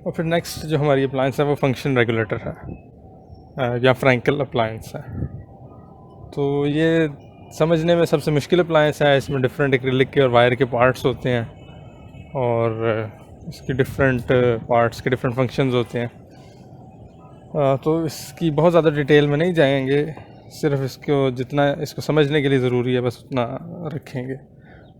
और फिर नेक्स्ट जो हमारी अप्लायंस है वो फंक्शन रेगुलेटर है, या फ्रैंकल अप्लायंस है। तो ये समझने में सबसे मुश्किल अप्लायंस है। इसमें डिफरेंट एक्रिलिक के और वायर के पार्ट्स होते हैं, और इसके डिफरेंट पार्ट्स के डिफरेंट फंक्शंस होते हैं। तो इसकी बहुत ज़्यादा डिटेल में नहीं जाएंगे, सिर्फ इसको जितना इसको समझने के लिए ज़रूरी है बस उतना रखेंगे।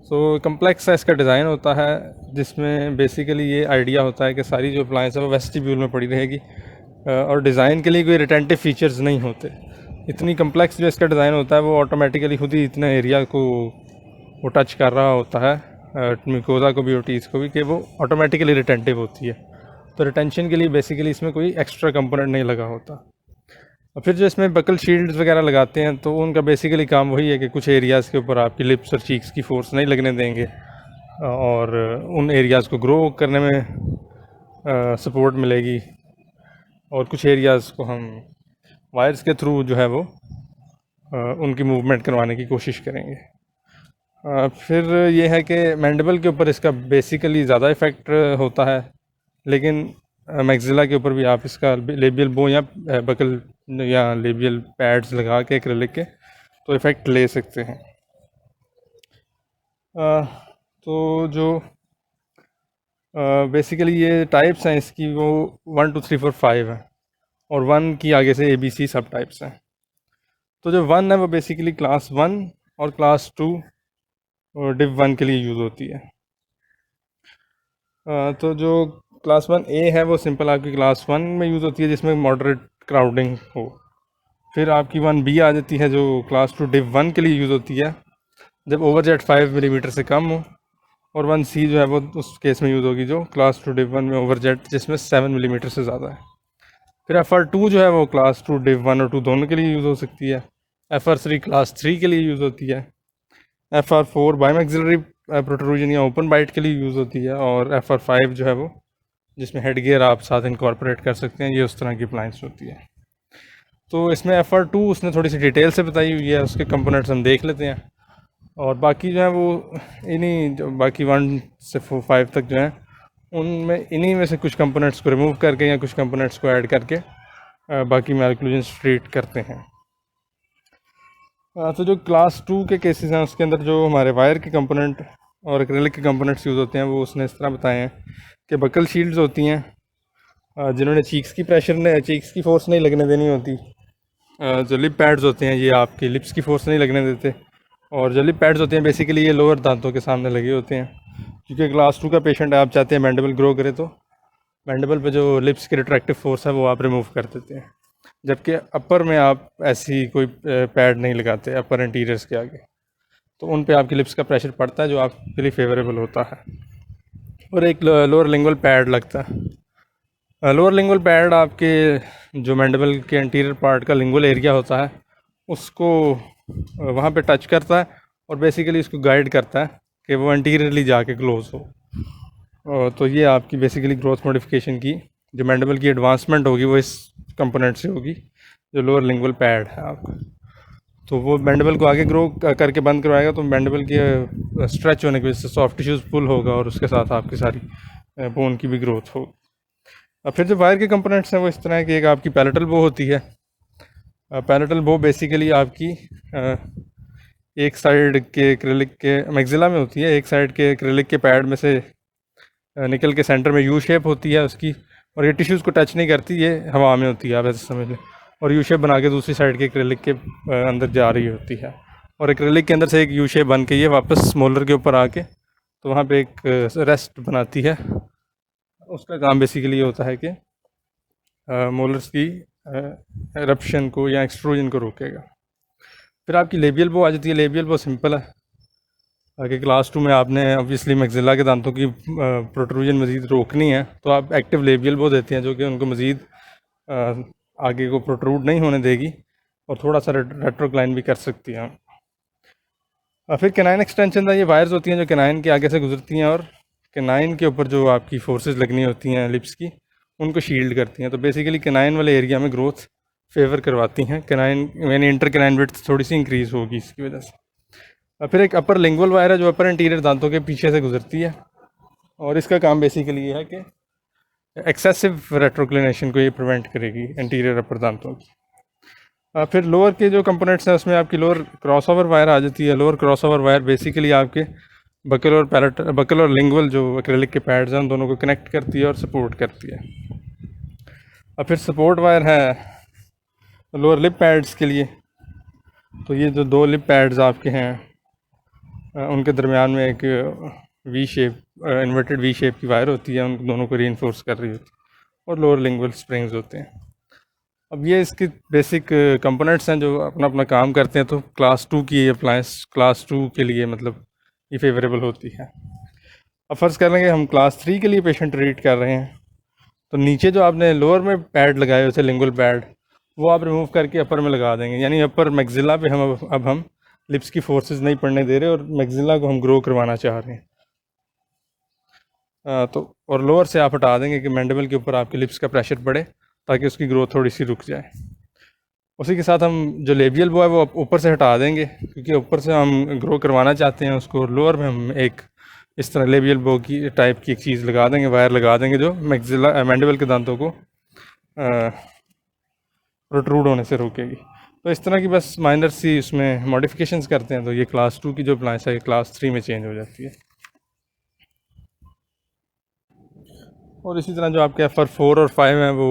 तो कम्प्लेक्स सा इसका डिज़ाइन होता है, जिसमें बेसिकली ये आइडिया होता है कि सारी जो अप्लायंस है वो वेस्टिब्यूल में पड़ी रहेगी, और डिज़ाइन के लिए कोई रिटेंटिव फीचर्स नहीं होते। इतनी कम्प्लेक्स जो इसका डिज़ाइन होता है वो ऑटोमेटिकली खुद ही इतना एरिया को वो टच कर रहा होता है, म्यूकोसा को भी और टीथ को भी, कि वो ऑटोमेटिकली रिटेंटिव होती है। तो रिटेंशन के लिए बेसिकली इसमें कोई एक्स्ट्रा कंपोनेंट नहीं लगा होता। और फिर जो इसमें बकल शील्ड्स वगैरह लगाते हैं तो उनका बेसिकली काम वही है कि कुछ एरियाज़ के ऊपर आपकी लिप्स और चीक्स की फोर्स नहीं लगने देंगे, और उन एरियाज़ को ग्रो करने में सपोर्ट मिलेगी, और कुछ एरियाज़ को हम वायर्स के थ्रू जो है वो उनकी मूवमेंट करवाने की कोशिश करेंगे। फिर ये है कि मैंडिबल के ऊपर इसका बेसिकली ज़्यादा इफ़ेक्ट होता है, लेकिन मैक्सिला के ऊपर भी आप इसका लेबियल बो या बकल या लेबियल पैड्स लगा के एक्रिलिक के तो इफ़ेक्ट ले सकते हैं। तो जो बेसिकली ये टाइप्स हैं इसकी वो 1 2 3 4 5 है, और 1 की आगे से ABC सब टाइप्स हैं। तो जो 1 है वो बेसिकली क्लास 1 और क्लास 2 और डिव 1 के लिए यूज़ होती है। तो जो क्लास 1A है वो सिंपल आपकी क्लास 1 में यूज़ होती है, जिसमें मॉडरेट क्राउडिंग हो। फिर आपकी 1B आ जाती है जो क्लास 2 डिव 1 के लिए यूज़ होती है जब ओवरजेट 5 मिलीमीटर से कम हो, और 1C जो है वो उस केस में यूज़ होगी जो क्लास 2 डिव 1 में ओवरजेट जिसमें 7 मिलीमीटर से ज़्यादा है। फिर FR2 जो है वो क्लास 2 डिव 1 और 2 दोनों के लिए यूज़ हो सकती है। FR3 क्लास 3 के लिए यूज़ होती है। FR4 बायोमैक्सिलरी प्रोट्रूजन या ओपन बाइट के लिए यूज़ होती है, और FR5 जो है वो जिसमें हेड गियर आप साथ इनकॉर्पोरेट कर सकते हैं, ये उस तरह की अप्लायंस होती है। तो इसमें FR2 उसने थोड़ी सी डिटेल से बताई हुई है, उसके कंपोनेंट्स हम देख लेते हैं, और बाकी जो है वो इन्हीं जो बाकी 1 से 5 तक जो है उनमें इन्हीं में से कुछ कंपोनेंट्स को रिमूव करके या कुछ कंपोनेंट्स को ऐड करके बाकी मैलक्लूजन्स ट्रीट करते हैं। तो जो क्लास 2 के केसेस हैं उसके अंदर जो हमारे वायर के कंपोनेंट और एक्रिलिक के कंपोनेंट्स यूज़ होते हैं वो उसने इस तरह बताए हैं कि बकल शील्ड्स होती हैं जिन्होंने चीक्स की फोर्स नहीं लगने देनी होती। जो लिप पैड्स होते हैं ये आपकी लिप्स की फोर्स नहीं लगने देते, और जो लिप पैड्स होते हैं बेसिकली ये लोअर दांतों के सामने लगे होते हैं, क्योंकि क्लास 2 का पेशेंट आप चाहते हैं मैंडिबल ग्रो करे तो मैंडिबल पे जो लिप्स की रिट्रैक्टिव फोर्स है वो आप रिमूव कर देते हैं, जबकि अपर में आप ऐसी कोई पैड नहीं लगाते अपर इंटीरियर्स के आगे, तो उन पे आपकी लिप्स का प्रेशर पड़ता है जो आपके लिए फेवरेबल होता है। और एक लोअर लिंगुअल पैड लगता है। लोअर लिंगुअल पैड आपके जो मैंडिबल के इंटीरियर पार्ट का लिंगुअल एरिया होता है उसको वहाँ पे टच करता है, और बेसिकली इसको गाइड करता है कि वो इंटीरियरली जाके क्लोज हो। तो ये आपकी बेसिकली ग्रोथ मॉडिफिकेशन की जो मैंडिबल की एडवांसमेंट होगी वो इस कंपोनेंट से होगी जो लोअर लिंगुअल पैड है आपका। तो वो मैंडिबल को आगे ग्रो करके बंद करवाएगा, तो मैंडिबल के स्ट्रेच होने की वजह से सॉफ्ट टिश्यूज़ पुल होगा, और उसके साथ आपकी सारी बोन की भी ग्रोथ होगी। अब फिर जो वायर के कंपोनेंट्स हैं वो इस तरह है कि एक आपकी पैलेटल बो होती है। पैलेटल बो बेसिकली आपकी एक साइड के एक्रिलिक के मैक्सिला में होती है, एक साइड के एक्रिलिक के पैड में से निकल के सेंटर में यू शेप होती है उसकी, और ये टिश्यूज़ को टच नहीं करती, ये हवा में होती है आप ऐसे समझ लें, और यू शेप बना के दूसरी साइड के एक्रिलिक के अंदर जा रही होती है, और एक्रिलिक के अंदर से एक यू शेप बन के ये वापस मोलर के ऊपर आके तो वहाँ पे एक रेस्ट बनाती है। उसका काम बेसिकली ये होता है कि मोलर्स की एरप्शन को या एक्सट्रूजन को रोकेगा। फिर आपकी लेबियल बो आ जाती है। लेबियल बो सिंपल है कि क्लास 2 में आपने ऑब्वियसली मैक्सिला के दांतों की प्रोट्रूजन मज़ीद रोकनी है, तो आप एक्टिव लेबियल बो देते हैं जो कि उनको मज़ीद आगे को प्रोट्रूड नहीं होने देगी, और थोड़ा सा रेट्रोक्लाइन भी कर सकती हैं। फिर कैनाइन एक्सटेंशन था, ये वायर्स होती हैं जो कैनाइन के आगे से गुजरती हैं, और कैनाइन के ऊपर जो आपकी फोर्सेस लगनी होती हैं लिप्स की उनको शील्ड करती हैं। तो बेसिकली कैनाइन वाले एरिया में ग्रोथ फेवर करवाती हैं, कैनाइन यानी इंटर कैनाइन विड्थ थोड़ी सी इंक्रीज़ होगी इसकी वजह से। फिर एक अपर लिंगुअल वायर है जो अपर इंटीरियर दांतों के पीछे से गुजरती है, और इसका काम बेसिकली ये है कि एक्सेसिव रेट्रोक्लिनेशन को ये प्रिवेंट करेगी इंटीरियर अपर दांतों की। फिर लोअर के जो कंपोनेंट्स हैं उसमें आपकी लोअर क्रॉसओवर वायर आ जाती है। लोअर क्रॉसओवर वायर बेसिकली आपके बकल और लिंगुअल जो एक्रेलिक के पैड्स हैं उन दोनों को कनेक्ट करती है और सपोर्ट करती है। और फिर सपोर्ट वायर है लोअर लिप पैड्स के लिए। तो ये जो दो लिप पैड्स आपके हैं उनके दरमियान में एक V shape inverted V shape की वायर होती है, उन दोनों को रीइंफोर्स कर रही होती है। और लोअर लिंगुअल स्प्रिंग्स होते हैं। अब ये इसके बेसिक कंपोनेंट्स हैं जो अपना अपना काम करते हैं। तो क्लास 2 की अप्लायंस क्लास 2 के लिए मतलब ये फेवरेबल होती है। अब फ़र्ज़ कर लेंगे हम क्लास 3 के लिए पेशेंट ट्रीट कर रहे हैं, तो नीचे जो आपने लोअर में पैड लगाए हुए थे लिंगुअल पैड, वो आप रिमूव करके अपर में लगा देंगे। यानी अपर मैक्सिला पे हम लिप्स की फोर्सेस नहीं पड़ने दे रहे और मैक्सिला को हम ग्रो करवाना चाह रहे हैं। तो और लोअर से आप हटा देंगे कि मैंडिबल के ऊपर आपके लिप्स का प्रेशर पड़े ताकि उसकी ग्रोथ थोड़ी सी रुक जाए। उसी के साथ हम जो लेबियल बो है वो ऊपर से हटा देंगे क्योंकि ऊपर से हम ग्रो करवाना चाहते हैं उसको। लोअर में हम एक इस तरह लेबियल बो की टाइप की एक चीज़ लगा देंगे, वायर लगा देंगे जो मैक्सिला मैंडिबल के दांतों को प्रोट्रूड होने से रोकेगी। तो इस तरह की बस माइनर सी उसमें मॉडिफिकेशंस करते हैं तो ये क्लास 2 की जो अप्लायंस है क्लास 3 में चेंज हो जाती है। और इसी तरह जो आपके FR4 और 5 हैं वो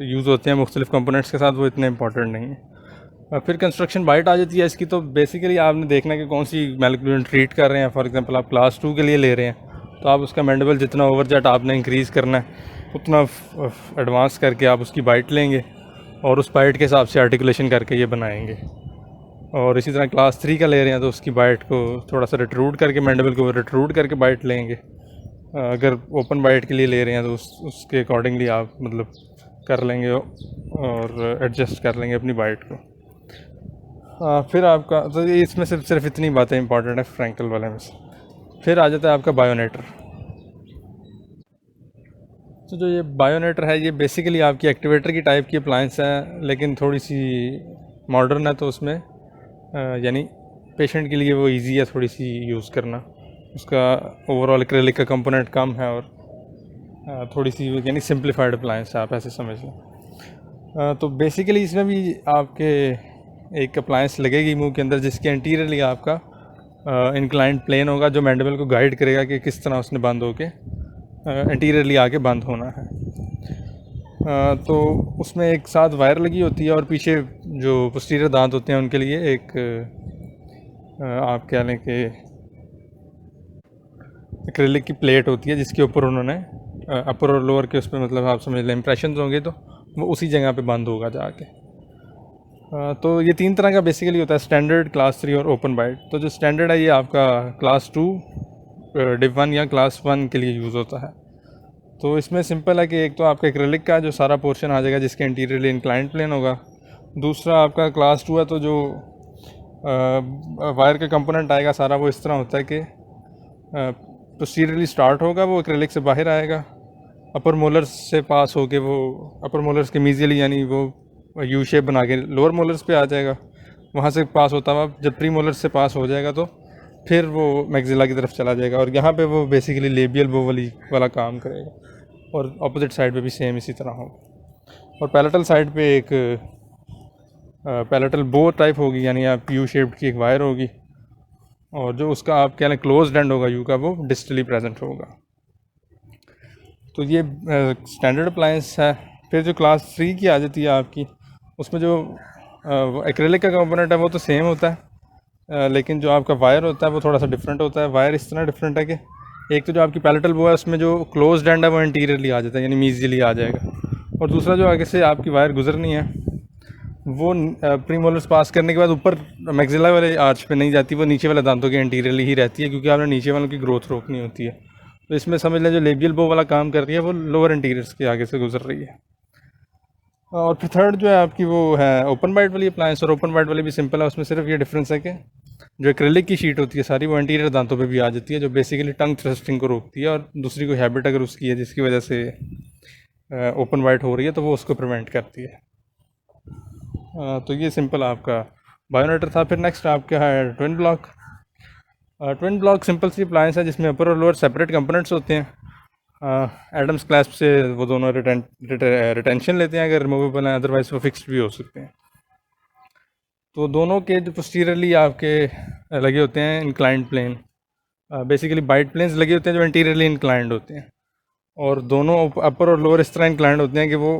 यूज़ होते हैं मुख्तलिफ कंपोनेंट्स के साथ, वो इतने इंपॉर्टेंट नहीं है। फिर कंस्ट्रक्शन बाइट आ जाती है इसकी। तो बेसिकली आपने देखना है कि कौन सी मैलिक्यूलेशन ट्रीट कर रहे हैं। फॉर एग्जांपल आप क्लास 2 के लिए ले रहे हैं तो आप उसका मैंडिबल जितना ओवरजेट आपने इंक्रीज़ करना है उतना एडवांस करके आप उसकी बाइट लेंगे और उस बाइट के हिसाब से आर्टिकुलेशन करके ये बनाएंगे। और इसी तरह क्लास 3 का ले रहे हैं तो उसकी बाइट को थोड़ा सा रिट्रूड करके मैंडिबल को रिट्रूड करके बाइट लेंगे। अगर ओपन बाइट के लिए ले रहे हैं तो उसके अकॉर्डिंगली आप मतलब कर लेंगे और एडजस्ट कर लेंगे अपनी बाइट को। फिर आपका तो ये इसमें सिर्फ इतनी बातें इंपॉर्टेंट है फ्रैंकल वाले में से। फिर आ जाता है आपका बायोनेटर। तो जो ये बायोनेटर है ये बेसिकली आपकी एक्टिवेटर की टाइप की अप्लायंस है लेकिन थोड़ी सी मॉडर्न है। तो उसमें यानी पेशेंट के लिए वो इजी है थोड़ी सी यूज़ करना। उसका ओवरऑल एक्रेलिक का कंपोनेंट कम है और थोड़ी सी यानी सिंप्लीफाइड अप्लायंस है, आप ऐसे समझ लें। तो बेसिकली इसमें भी आपके एक अप्लायंस लगेगी मुंह के अंदर जिसके एंटीरियरली आपका इंक्लाइंड प्लेन होगा जो मैंडिबल को गाइड करेगा कि किस तरह उसने बंद होके एंटीरियरली आके बंद होना है। तो उसमें एक साथ वायर लगी होती है और पीछे जो पोस्टीरियर दांत होते हैं उनके लिए एक आप कह लें कि एक्रेलिक की प्लेट होती है जिसके ऊपर उन्होंने अपर और लोअर के उस पर मतलब आप समझ लें इंप्रेशन होंगे तो वो उसी जगह पे बंद होगा जाके। तो ये 3 तरह का बेसिकली होता है, स्टैंडर्ड, क्लास 3 और ओपन बाइट। तो जो स्टैंडर्ड है ये आपका क्लास 2 डिव 1 या क्लास 1 के लिए यूज़ होता है। तो इसमें सिंपल है कि एक तो आपका एक्रेलिक का जो सारा पोर्शन आ जाएगा जिसके इंटीरियरली इंक्लाइंड प्लेन होगा। दूसरा आपका क्लास 2 है तो जो वायर का कंपोनेंट आएगा सारा वो इस तरह होता है कि पोस्टीरियरली स्टार्ट होगा, वो एक्रेलिक से बाहर आएगा, अपर मोलर्स से पास होके वो अपर मोलर्स के मीजियली यानी वो यू शेप बना के लोअर मोलर्स पे आ जाएगा। वहाँ से पास होता हुआ जब प्री मोलर्स से पास हो जाएगा तो फिर वो मैक्सिला की तरफ चला जाएगा और यहाँ पे वो बेसिकली लेबियल बो वाला काम करेगा। और अपोजिट साइड पे भी सेम इसी तरह होगा। और पैलेटल साइड पे एक पैलेटल बो टाइप होगी यानी आप यू शेप्ड की एक वायर होगी और जो उसका आप कह लें क्लोज एंड होगा यू का वो डिस्टली प्रेजेंट होगा। तो ये स्टैंडर्ड अप्लायंस है। फिर जो क्लास 3 की आ जाती है आपकी, उसमें जो एक्रेलिक का कंपोनेंट है वो तो सेम होता है लेकिन जो आपका वायर होता है वो थोड़ा सा डिफरेंट होता है। वायर इस तरह डिफरेंट है कि एक तो जो आपकी पैलेटल वो है उसमें जो क्लोज एंड है वो इंटीरियरली आ जाता है यानी मीजियली आ जाएगा। और दूसरा जो आगे से आपकी वायर गुजरनी है वो प्री मोलर्स पास करने के बाद ऊपर मैक्सिला वाले आर्च पे नहीं जाती, वो नीचे वाले दांतों के इंटीरियरली ही रहती है क्योंकि आपने नीचे वालों की ग्रोथ रोकनी होती है। तो इसमें समझ लें जो लेबियल बो वाला काम कर रही है वो लोअर इंटीरियर्स के आगे से गुजर रही है। और फिर थर्ड जो है आपकी वो है ओपन बाइट वाली अप्लायंस। और ओपन बाइट वाली भी सिंपल है, उसमें सिर्फ ये डिफरेंस है कि जो एक्रेलिक की शीट होती है सारी वो इंटीरियर दांतों पे भी आ जाती है जो बेसिकली टंग थ्रस्टिंग को रोकती है। और दूसरी कोई हैबिट अगर उसकी है जिसकी वजह से ओपन बाइट हो रही है तो वो उसको प्रिवेंट करती है। तो ये सिंपल आपका बायोनेटर था। फिर नेक्स्ट आपका है twin block. Twin block simple सी अप्लायंस है जिसमें अपर और लोअर सेपरेट कंपोनेंट्स होते हैं एडम्स क्लैस्प से वो दोनों रिटेंशन लेते हैं अगर रिमूवेबल हैं, अदरवाइज वो फिक्स्ड भी हो सकते हैं। तो दोनों के जो पोस्टीरियरली आपके लगे होते हैं inclined plane, basically bite planes लगे होते हैं जो इंटीरियरली इंक्लाइंड होते हैं, और दोनों अपर और लोअर इस तरह इंक्लाइंड होते हैं कि वो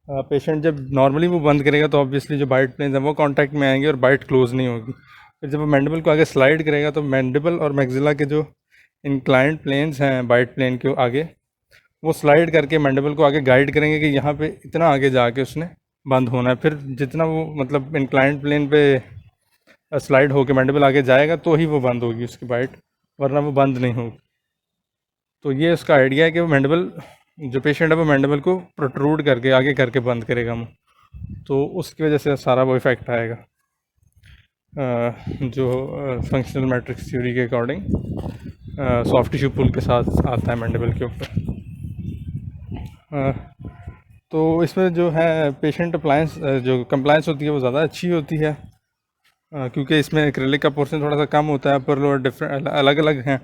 पेशेंट जब नॉर्मली वो बंद करेगा तो ऑब्वियसली जो बाइट प्लेन्स हैं वो कांटेक्ट में आएंगे और बाइट क्लोज नहीं होगी। फिर जब वो मैंडिबल को आगे स्लाइड करेगा तो मैंडिबल और मैक्सिला के जो इंक्लाइंड प्लेन्स हैं बाइट प्लेन के आगे, वो स्लाइड करके मैंडिबल को आगे गाइड करेंगे कि यहाँ पे इतना आगे जाके उसने बंद होना है। फिर जितना वो मतलब इंक्लाइंड प्लेन पे स्लाइड होके मैंडिबल आगे जाएगा तो ही वो बंद होगी उसकी बाइट, वरना वो बंद नहीं होगी। तो ये उसका आइडिया है कि वो मैंडिबल, जो पेशेंट है वो मैंडिबल को प्रोट्रूड करके आगे करके बंद करेगा मुँह, तो उसकी वजह से सारा वो इफ़ेक्ट आएगा जो फंक्शनल मैट्रिक्स थ्योरी के अकॉर्डिंग सॉफ्ट टिश्यू पुल के साथ आता है मैंडिबल के ऊपर। तो इसमें जो है पेशेंट अप्लायंस जो कंप्लायंस होती है वो ज़्यादा अच्छी होती है, क्योंकि इसमें एक्रेलिक का पोर्शन थोड़ा सा कम होता है, अपर लोअर डिफरेंट अलग अलग हैं।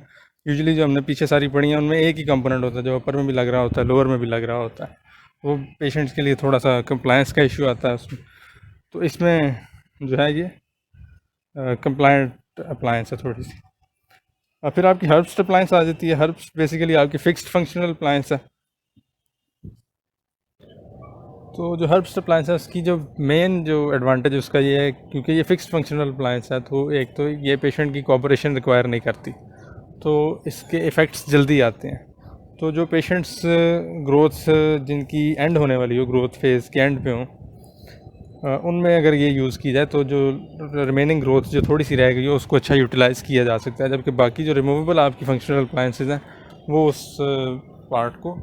यूजुअली जो हमने पीछे सारी पढ़ी हैं उनमें एक ही कंपोनेंट होता है, जो अपर में भी लग रहा होता है लोअर में भी लग रहा होता है, वो पेशेंट्स के लिए थोड़ा सा कंप्लायंस का इशू आता है उसमें। तो इसमें जो है ये कंप्लायंट अप्लायंस है थोड़ी सी। फिर आपकी हर्ब्स अप्लायंस आ जाती है। हर्ब्स बेसिकली आपकी फिक्स्ड फंक्शनल अप्लायंस है। तो जो हर्ब्स अप्लायंस है उसकी जो मेन जो एडवांटेज उसका ये है, क्योंकि ये फिक्स्ड फंक्शनल अप्लायंस है तो एक तो ये पेशेंट की कोऑपरेशन रिक्वायर नहीं करती, तो इसके इफ़ेक्ट्स जल्दी आते हैं। तो जो पेशेंट्स ग्रोथ जिनकी एंड होने वाली हो, ग्रोथ फेज़ के एंड पे हों, उनमें अगर ये यूज़ की जाए तो जो रिमेनिंग ग्रोथ जो थोड़ी सी रह गई हो उसको अच्छा यूटिलाइज़ किया जा सकता है, जबकि बाकी जो रिमूवेबल आपकी फंक्शनल अप्लायंसेज हैं वो उस पार्ट को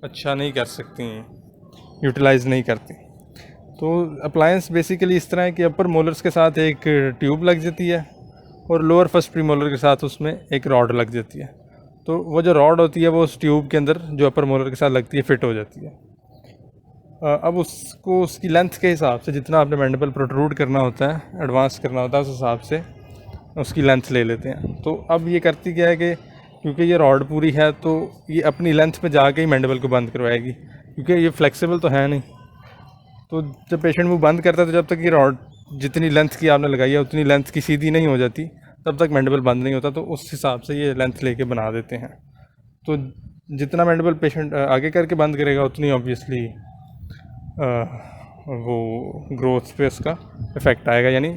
अच्छा नहीं कर सकती, यूटिलाइज़ नहीं करती। तो अप्लायंस बेसिकली इस तरह है कि अपर मोलर्स के साथ एक ट्यूब लग जाती है और लोअर फर्स्ट प्रीमोलर के साथ उसमें एक रॉड लग जाती है। तो वो जो रॉड होती है वो उस ट्यूब के अंदर जो अपर मोलर के साथ लगती है फिट हो जाती है। अब उसको उसकी लेंथ के हिसाब से जितना आपने मैंडिबल प्रोट्रूड करना होता है, एडवांस करना होता है, उस हिसाब से उसकी लेंथ ले लेते हैं। तो अब ये करती क्या है कि क्योंकि ये रॉड पूरी है तो ये अपनी लेंथ पे जाके ही मैंडिबल को बंद करवाएगी, क्योंकि ये फ्लेक्सिबल तो है नहीं। तो जब पेशेंट मुँह बंद करता है तो जब तक ये रॉड जितनी लेंथ की आपने लगाई है उतनी लेंथ की सीधी नहीं हो जाती तब तक मैंडिबल बंद नहीं होता, तो उस हिसाब से ये लेंथ लेके बना देते हैं। तो जितना मैंडिबल पेशेंट आगे करके बंद करेगा उतनी ऑब्वियसली वो ग्रोथ पे उसका इफ़ेक्ट आएगा, यानी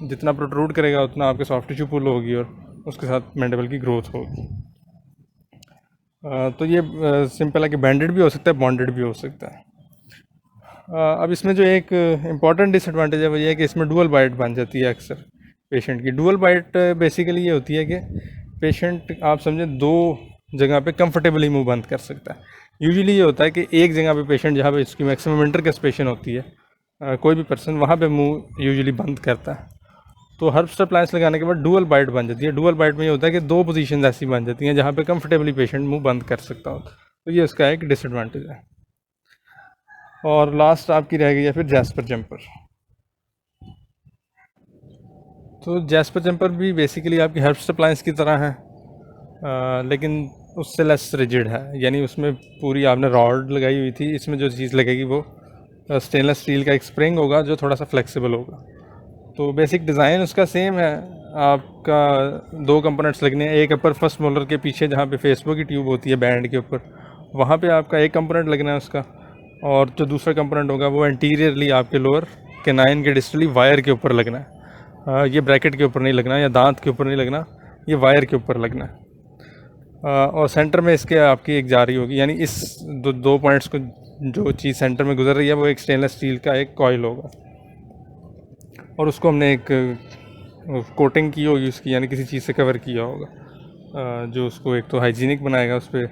जितना प्रोट्रूड करेगा उतना आपके सॉफ्ट टिश्यू पुल होगी और उसके साथ मैंडिबल की ग्रोथ होगी। तो ये सिंपल है कि बैंडेड भी हो सकता है, बॉन्डेड भी हो सकता है। अब इसमें जो एक इम्पॉर्टेंट डिसएडवांटेज है वो ये है कि इसमें डुअल बाइट बन जाती है अक्सर पेशेंट की। डुअल बाइट बेसिकली ये होती है कि पेशेंट आप समझें दो जगह पे कंफर्टेबली मुंह बंद कर सकता है। यूजुअली ये होता है कि एक जगह पे पेशेंट जहाँ पे इसकी मैक्सिमम इंटरकस्पेशन होती है कोई भी पर्सन वहाँ पे मुंह यूजुअली बंद करता है। तो हर्ब्स अप्लायंस लगाने के बाद डुअल बाइट बन जाती है। डुअल बाइट में ये होता है कि दो पोजीशन ऐसी बन जाती हैं जहाँ पे कंफर्टेबली पेशेंट मुंह बंद कर सकता हो, तो ये उसका एक डिसएडवांटेज है। और लास्ट आपकी रह गई है फिर जैस्पर जंपर। तो जैस्पर जंपर भी बेसिकली आपकी हर्ब्स अप्लायंस की तरह है, लेकिन उससे लेस रिजिड है, यानी उसमें पूरी आपने रॉड लगाई हुई थी, इसमें जो चीज़ लगेगी वो स्टेनलेस स्टील का एक स्प्रिंग होगा जो थोड़ा सा फ्लेक्सिबल होगा। तो बेसिक डिज़ाइन उसका सेम है। आपका दो कंपोनेंट्स लगने हैं, एक अपर फर्स्ट मोलर के पीछे जहाँ पे फेसबुक की ट्यूब होती है बैंड के ऊपर, वहाँ पे आपका एक कंपोनेंट लगना है उसका, और जो दूसरा कंपोनेंट होगा वो एंटीरियरली आपके लोअर कैनाइन के डिस्टली वायर के ऊपर लगना है। ये ब्रैकेट के ऊपर नहीं लगना या दांत के ऊपर नहीं लगना, ये वायर के ऊपर लगना है। और सेंटर में इसके आपकी एक जारी होगी, यानी इस दो पॉइंट्स को जो चीज़ सेंटर में गुजर रही है वो एक स्टेनलेस स्टील का एक कॉइल होगा, और उसको हमने एक कोटिंग की होगी उसकी, यानी किसी चीज़ से कवर किया होगा जो उसको एक तो हाइजीनिक बनाएगा उस पर,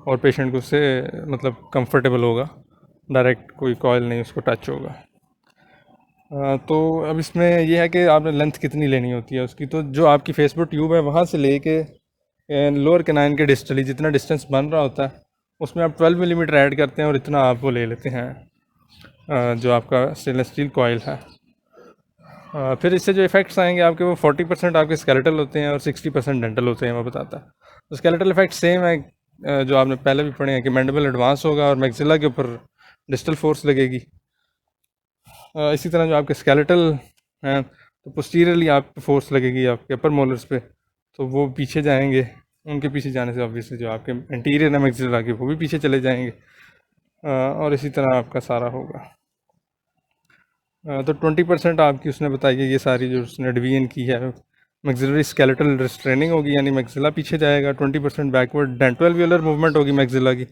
और पेशेंट को उससे मतलब कंफर्टेबल होगा, डायरेक्ट कोई कॉइल नहीं उसको टच होगा। तो अब इसमें यह है कि आपने लेंथ कितनी लेनी होती है उसकी। तो जो आपकी फेसबुक ट्यूब है वहाँ से लेके लोअर कैनाइन के डिस्टली जितना डिस्टेंस बन रहा होता है उसमें आप 12 मिलीमीटर ऐड करते हैं और इतना आप वो ले लेते हैं जो आपका स्टेनलेस स्टील कॉइल है। फिर इससे जो इफ़ेक्ट्स आएंगे आपके वो 40% आपके स्केलेटल होते हैं और 60% डेंटल होते हैं, वो बताता है। तो स्केलेटल इफ़ेक्ट सेम है जो आपने पहले भी पढ़े हैं कि मैंडिबल एडवांस होगा और मैक्सिला के ऊपर डिस्टल फोर्स लगेगी। इसी तरह जो आपके स्केलेटल हैं तो पोस्टीरियरली आप पे फोर्स लगेगी आपके अपर मोलर्स पे, तो वो पीछे जाएंगे। उनके पीछे जाने से ऑब्वियसली जो आपके इंटीरियर है मैक्सिला के वो भी पीछे चले जाएंगे। और इसी तरह आपका सारा होगा। तो 20% आपकी उसने बताई है ये सारी जो उसने डिवीजन की है। मैक्सिलरी स्केलेटल रिस्ट्रेनिंग होगी यानी मैक्सिला पीछे जाएगा। 20% बैकवर्ड डेंटो एल्वियोलर मूवमेंट होगी मैक्सिला की,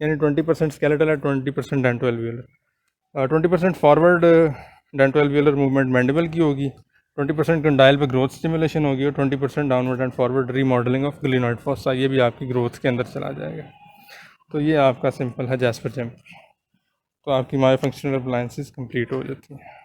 यानी 20% स्केलेटल है, 20% dento alveolar. 20% forward dento alveolar movement mandible की होगी। 20% कंडाइल पे ग्रोथ स्टिमुलेशन होगी और 20% downward and forward remodelling of glenoid fossa, ये भी आपकी ग्रोथ के अंदर चला जाएगा। तो ये आपका सिंपल है जैस्पर चैम्बर। तो आपकी मायो फंक्शनल अप्लायंसेस कंप्लीट हो जाती हैं।